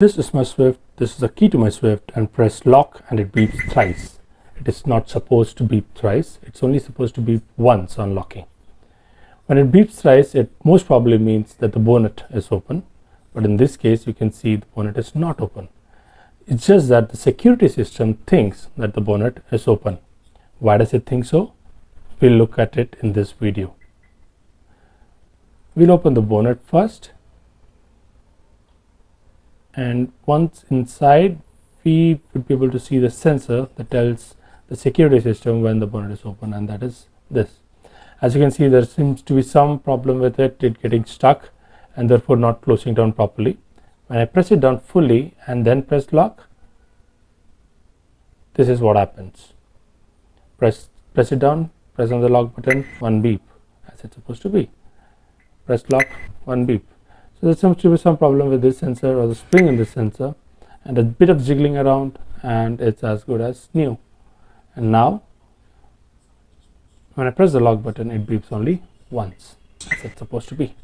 This is my Swift, this is the key to my Swift, and press lock and it beeps thrice. It is not supposed to beep thrice, it's only supposed to beep once on locking. When it beeps thrice, it most probably means that the bonnet is open, but in this case you can see the bonnet is not open. It's just that the security system thinks that the bonnet is open. Why does it think so? We'll look at it in this video. We'll open the bonnet first. And once inside, we would be able to see the sensor that tells the security system when the bonnet is open, and that is this. As you can see, there seems to be some problem with it getting stuck and therefore not closing down properly. When I press it down fully and then press lock, this is what happens. Press it down, press on the lock button, one beep, as it's supposed to be. Press lock, one beep. So there seems to be some problem with this sensor or the spring in this sensor, and a bit of jiggling around, and it's as good as new. And now when I press the lock button, it beeps only once, as it's supposed to be.